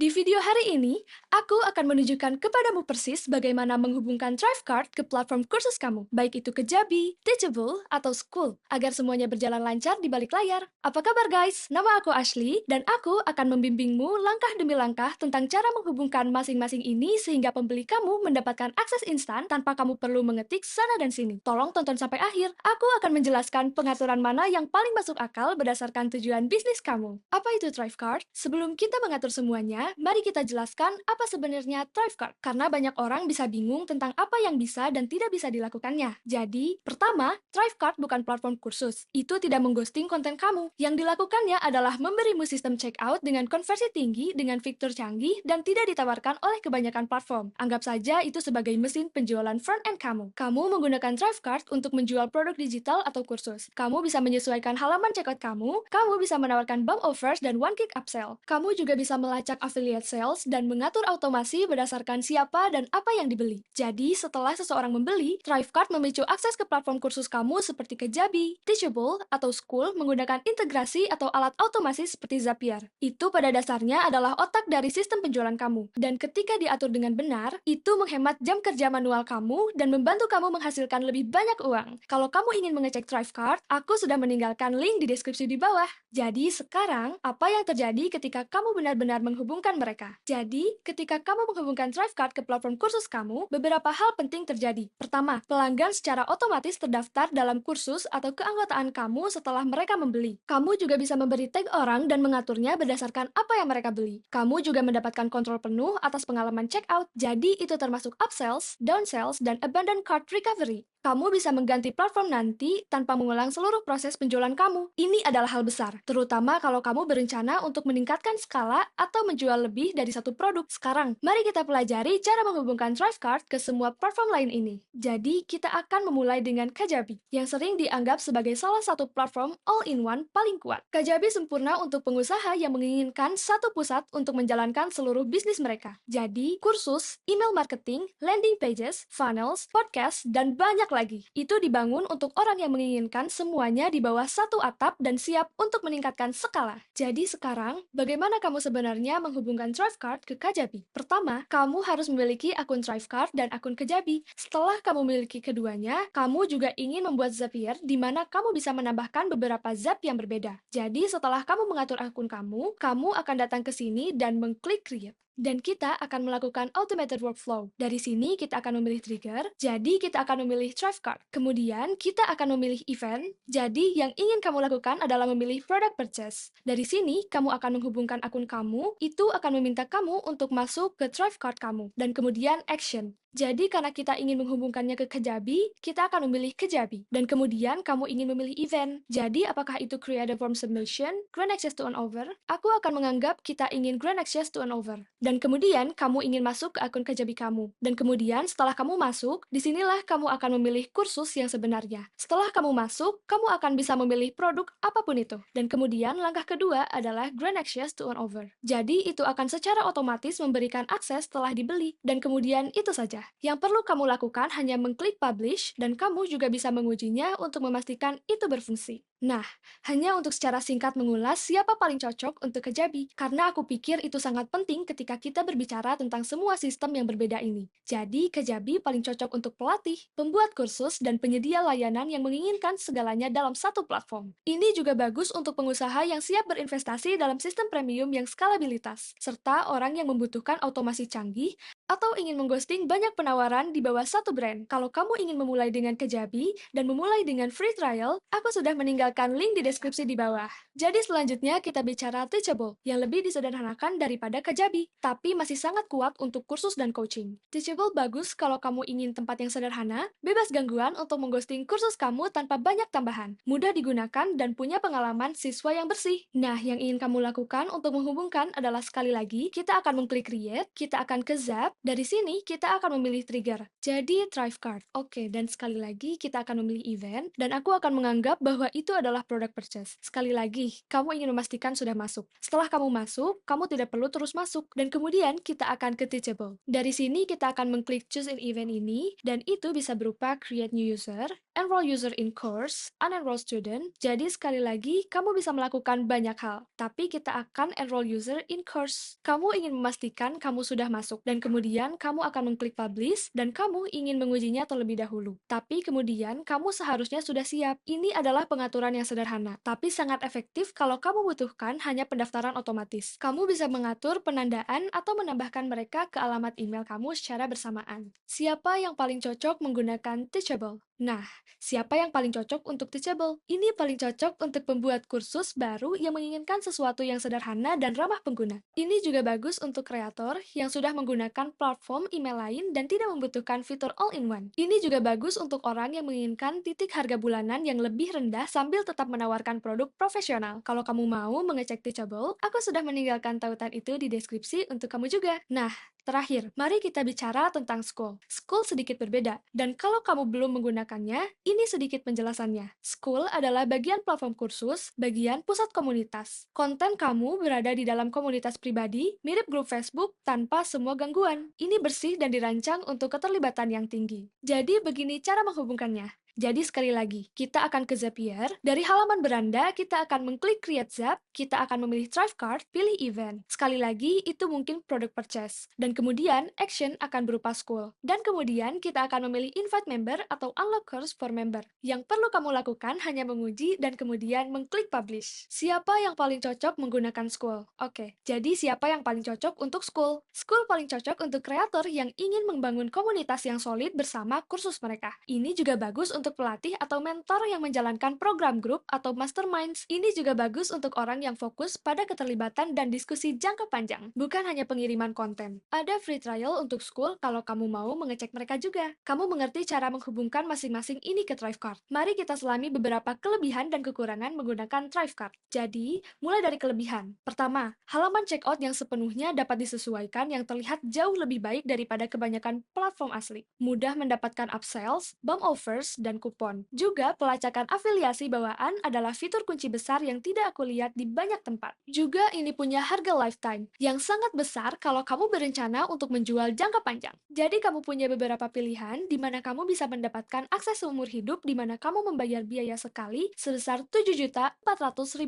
Di video hari ini, aku akan menunjukkan kepadamu persis bagaimana menghubungkan Thrivecart ke platform kursus kamu, baik itu Kajabi, Teachable, atau School, agar semuanya berjalan lancar di balik layar. Apa kabar guys? Nama aku Ashley, dan aku akan membimbingmu langkah demi langkah tentang cara menghubungkan masing-masing ini sehingga pembeli kamu mendapatkan akses instan tanpa kamu perlu mengetik sana dan sini. Tolong tonton sampai akhir, aku akan menjelaskan pengaturan mana yang paling masuk akal berdasarkan tujuan bisnis kamu. Apa itu Thrivecart? Sebelum kita mengatur semuanya, mari kita jelaskan apa sebenarnya Thrivecart. Karena banyak orang bisa bingung tentang apa yang bisa dan tidak bisa dilakukannya. Jadi, pertama, Thrivecart bukan platform kursus. Itu tidak mengghosting konten kamu. Yang dilakukannya adalah memberimu sistem checkout dengan konversi tinggi dengan fitur canggih dan tidak ditawarkan oleh kebanyakan platform. Anggap saja itu sebagai mesin penjualan front-end kamu. Kamu menggunakan Thrivecart untuk menjual produk digital atau kursus. Kamu bisa menyesuaikan halaman checkout kamu bisa menawarkan bump offers dan one-click upsell. Kamu juga bisa melacak affiliate sales dan mengatur automasi berdasarkan siapa dan apa yang dibeli. Jadi, setelah seseorang membeli, Thrivecart memicu akses ke platform kursus kamu seperti Kajabi, Teachable, atau School menggunakan integrasi atau alat otomasi seperti Zapier. Itu pada dasarnya adalah otak dari sistem penjualan kamu. Dan ketika diatur dengan benar, itu menghemat jam kerja manual kamu dan membantu kamu menghasilkan lebih banyak uang. Kalau kamu ingin mengecek Thrivecart, aku sudah meninggalkan link di deskripsi di bawah. Jadi sekarang, apa yang terjadi ketika kamu benar-benar menghubungkan mereka? Jadi, ketika kamu menghubungkan Thrivecart ke platform kursus kamu, beberapa hal penting terjadi. Pertama, pelanggan secara otomatis terdaftar dalam kursus atau keanggotaan kamu setelah mereka membeli. Kamu juga bisa memberi tag orang dan mengaturnya berdasarkan apa yang mereka beli. Kamu juga mendapatkan kontrol penuh atas pengalaman checkout, jadi itu termasuk upsells, downsells, dan abandoned cart recovery. Kamu bisa mengganti platform nanti tanpa mengulang seluruh proses penjualan kamu. Ini adalah hal besar, terutama kalau kamu berencana untuk meningkatkan skala atau menjual lebih dari satu produk. Sekarang, mari kita pelajari cara menghubungkan Thrivecart ke semua platform lain ini. Jadi, kita akan memulai dengan Kajabi, yang sering dianggap sebagai salah satu platform all-in-one paling kuat. Kajabi sempurna untuk pengusaha yang menginginkan satu pusat untuk menjalankan seluruh bisnis mereka. Jadi, kursus, email marketing, landing pages, funnels, podcast, dan banyak lagi. Itu dibangun untuk orang yang menginginkan semuanya di bawah satu atap dan siap untuk meningkatkan skala. Jadi sekarang, bagaimana kamu sebenarnya menghubungkan Thrivecart ke Kajabi? Pertama, kamu harus memiliki akun Thrivecart dan akun Kajabi. Setelah kamu memiliki keduanya, kamu juga ingin membuat Zapier di mana kamu bisa menambahkan beberapa Zap yang berbeda. Jadi setelah kamu mengatur akun kamu akan datang ke sini dan mengklik Create. Dan kita akan melakukan automated workflow. Dari sini kita akan memilih trigger, jadi kita akan memilih Thrivecart. Kemudian kita akan memilih event, jadi yang ingin kamu lakukan adalah memilih product purchase. Dari sini kamu akan menghubungkan akun kamu, itu akan meminta kamu untuk masuk ke Thrivecart kamu. Dan kemudian action. Jadi karena kita ingin menghubungkannya ke Kajabi, kita akan memilih Kajabi. Dan kemudian kamu ingin memilih event. Jadi apakah itu create a form submission, grant access to an offer? Aku akan menganggap kita ingin grant access to an offer. Dan kemudian kamu ingin masuk ke akun Kajabi kamu. Dan kemudian setelah kamu masuk, disinilah kamu akan memilih kursus yang sebenarnya. Setelah kamu masuk, kamu akan bisa memilih produk apapun itu. Dan kemudian langkah kedua adalah grant access to an offer. Jadi itu akan secara otomatis memberikan akses setelah dibeli. Dan kemudian itu saja. Yang perlu kamu lakukan hanya mengklik publish dan kamu juga bisa mengujinya untuk memastikan itu berfungsi. Nah, hanya untuk secara singkat mengulas siapa paling cocok untuk Kajabi, karena aku pikir itu sangat penting ketika kita berbicara tentang semua sistem yang berbeda ini. Jadi, Kajabi paling cocok untuk pelatih, pembuat kursus, dan penyedia layanan yang menginginkan segalanya dalam satu platform. Ini juga bagus untuk pengusaha yang siap berinvestasi dalam sistem premium yang skalabilitas, serta orang yang membutuhkan otomasi canggih atau ingin mengghosting banyak penawaran di bawah satu brand. Kalau kamu ingin memulai dengan Kajabi dan memulai dengan free trial, aku sudah meninggalkan link di deskripsi di bawah. Jadi selanjutnya kita bicara Teachable, yang lebih disederhanakan daripada Kajabi, tapi masih sangat kuat untuk kursus dan coaching. Teachable bagus kalau kamu ingin tempat yang sederhana, bebas gangguan untuk mengghosting kursus kamu tanpa banyak tambahan, mudah digunakan dan punya pengalaman siswa yang bersih. Nah, yang ingin kamu lakukan untuk menghubungkan adalah sekali lagi, kita akan mengklik Create, kita akan ke Zap, dari sini, kita akan memilih trigger. Jadi, Thrivecart. Oke, dan sekali lagi, kita akan memilih event, dan aku akan menganggap bahwa itu itu adalah product purchase. Sekali lagi, kamu ingin memastikan sudah masuk. Setelah kamu masuk, kamu tidak perlu terus masuk. Dan kemudian kita akan ke Teachable. Dari sini kita akan mengklik Choose an Event ini, dan itu bisa berupa Create New User, Enroll User in Course, Unenroll Student. Jadi sekali lagi, kamu bisa melakukan banyak hal. Tapi kita akan Enroll User in Course. Kamu ingin memastikan kamu sudah masuk, dan kemudian kamu akan mengklik Publish, dan kamu ingin mengujinya terlebih dahulu. Tapi kemudian kamu seharusnya sudah siap. Ini adalah pengaturan yang sederhana, tapi sangat efektif kalau kamu butuhkan hanya pendaftaran otomatis. Kamu bisa mengatur penandaan atau menambahkan mereka ke alamat email kamu secara bersamaan. Siapa yang paling cocok menggunakan Teachable? Nah, siapa yang paling cocok untuk Teachable? Ini paling cocok untuk pembuat kursus baru yang menginginkan sesuatu yang sederhana dan ramah pengguna. Ini juga bagus untuk kreator yang sudah menggunakan platform email lain dan tidak membutuhkan fitur all-in-one. Ini juga bagus untuk orang yang menginginkan titik harga bulanan yang lebih rendah sambil tetap menawarkan produk profesional. Kalau kamu mau mengecek Teachable, aku sudah meninggalkan tautan itu di deskripsi untuk kamu juga. Nah, terakhir, mari kita bicara tentang School. School sedikit berbeda, dan kalau kamu belum menggunakannya, ini sedikit penjelasannya. School adalah bagian platform kursus, bagian pusat komunitas. Konten kamu berada di dalam komunitas pribadi, mirip grup Facebook, tanpa semua gangguan. Ini bersih dan dirancang untuk keterlibatan yang tinggi. Jadi begini cara menghubungkannya. Jadi sekali lagi, kita akan ke Zapier. Dari halaman beranda, kita akan mengklik Create Zap, kita akan memilih Drive Card, pilih Event. Sekali lagi, itu mungkin Product Purchase. Dan kemudian, Action akan berupa School. Dan kemudian, kita akan memilih Invite Member atau Unlock Course for Member. Yang perlu kamu lakukan hanya menguji dan kemudian mengklik Publish. Siapa yang paling cocok menggunakan School? Oke, jadi siapa yang paling cocok untuk School? School paling cocok untuk kreator yang ingin membangun komunitas yang solid bersama kursus mereka. Ini juga bagus untuk pelatih atau mentor yang menjalankan program grup atau masterminds. Ini juga bagus untuk orang yang fokus pada keterlibatan dan diskusi jangka panjang, bukan hanya pengiriman konten. Ada free trial untuk School kalau kamu mau mengecek mereka juga. Kamu mengerti cara menghubungkan masing-masing ini ke Thrivecart. Mari kita selami beberapa kelebihan dan kekurangan menggunakan Thrivecart. Jadi, mulai dari kelebihan. Pertama, halaman checkout yang sepenuhnya dapat disesuaikan yang terlihat jauh lebih baik daripada kebanyakan platform asli. Mudah mendapatkan upsells, bump offers, dan kupon. Juga, pelacakan afiliasi bawaan adalah fitur kunci besar yang tidak aku lihat di banyak tempat. Juga, ini punya harga lifetime yang sangat besar kalau kamu berencana untuk menjual jangka panjang. Jadi, kamu punya beberapa pilihan di mana kamu bisa mendapatkan akses seumur hidup di mana kamu membayar biaya sekali sebesar Rp7.400.000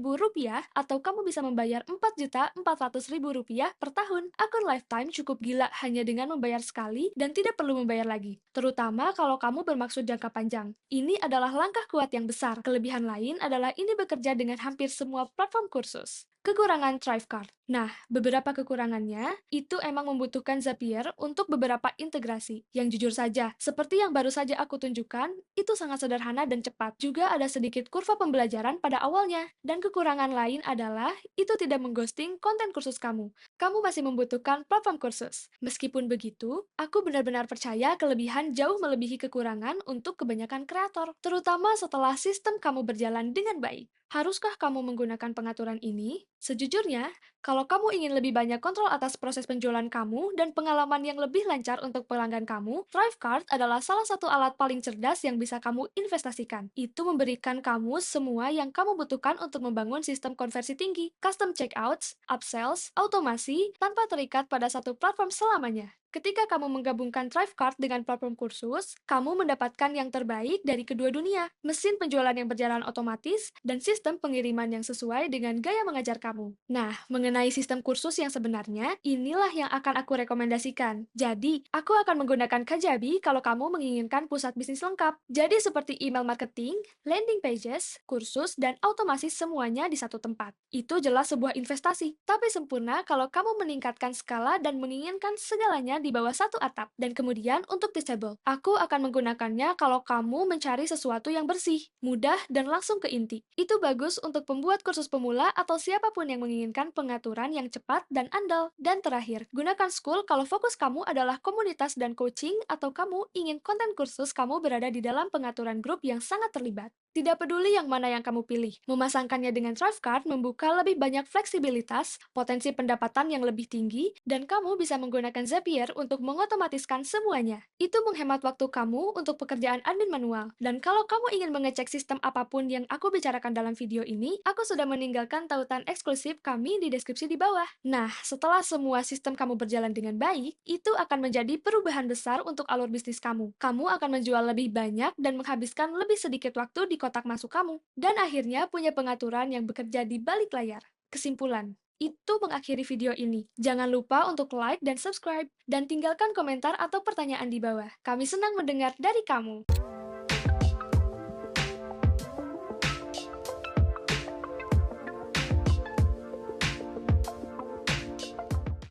atau kamu bisa membayar Rp4.400.000 per tahun. Akun lifetime cukup gila hanya dengan membayar sekali dan tidak perlu membayar lagi. Terutama kalau kamu bermaksud jangka panjang. Ini adalah langkah kuat yang besar. Kelebihan lain adalah ini bekerja dengan hampir semua platform kursus. Kekurangan Thrivecart. Nah, beberapa kekurangannya itu emang membutuhkan Zapier untuk beberapa integrasi. Yang jujur saja, seperti yang baru saja aku tunjukkan, itu sangat sederhana dan cepat. Juga ada sedikit kurva pembelajaran pada awalnya. Dan kekurangan lain adalah itu tidak mengghosting konten kursus kamu. Kamu masih membutuhkan platform kursus. Meskipun begitu, aku benar-benar percaya kelebihan jauh melebihi kekurangan untuk kebanyakan kreator, terutama setelah sistem kamu berjalan dengan baik. Haruskah kamu menggunakan pengaturan ini? Sejujurnya, kalau kamu ingin lebih banyak kontrol atas proses penjualan kamu dan pengalaman yang lebih lancar untuk pelanggan kamu, Thrivecart adalah salah satu alat paling cerdas yang bisa kamu investasikan. Itu memberikan kamu semua yang kamu butuhkan untuk membangun sistem konversi tinggi, custom checkouts, upsells, automasi, tanpa terikat pada satu platform selamanya. Ketika kamu menggabungkan Thrivecart dengan platform kursus, kamu mendapatkan yang terbaik dari kedua dunia, mesin penjualan yang berjalan otomatis, dan sistem pengiriman yang sesuai dengan gaya mengajar kamu. Nah, mengenai sistem kursus yang sebenarnya, inilah yang akan aku rekomendasikan. Jadi, aku akan menggunakan Kajabi kalau kamu menginginkan pusat bisnis lengkap. Jadi, seperti email marketing, landing pages, kursus, dan otomasi semuanya di satu tempat. Itu jelas sebuah investasi, tapi sempurna kalau kamu meningkatkan skala dan menginginkan segalanya di bawah satu atap. Dan kemudian untuk Teachable, aku akan menggunakannya kalau kamu mencari sesuatu yang bersih, mudah, dan langsung ke inti. Itu bagus untuk pembuat kursus pemula atau siapapun yang menginginkan pengaturan yang cepat dan andal. Dan terakhir, gunakan School kalau fokus kamu adalah komunitas dan coaching atau kamu ingin konten kursus kamu berada di dalam pengaturan grup yang sangat terlibat. Tidak peduli yang mana yang kamu pilih, memasangkannya dengan Thrivecart membuka lebih banyak fleksibilitas, potensi pendapatan yang lebih tinggi, dan kamu bisa menggunakan Zapier untuk mengotomatiskan semuanya. Itu menghemat waktu kamu untuk pekerjaan admin manual. Dan kalau kamu ingin mengecek sistem apapun yang aku bicarakan dalam video ini, aku sudah meninggalkan tautan eksklusif kami di deskripsi di bawah. Nah, setelah semua sistem kamu berjalan dengan baik, itu akan menjadi perubahan besar untuk alur bisnis kamu. Kamu akan menjual lebih banyak dan menghabiskan lebih sedikit waktu di kotak masuk kamu. Dan akhirnya punya pengaturan yang bekerja di balik layar. Kesimpulan, itu mengakhiri video ini. Jangan lupa untuk like dan subscribe, dan tinggalkan komentar atau pertanyaan di bawah. Kami senang mendengar dari kamu.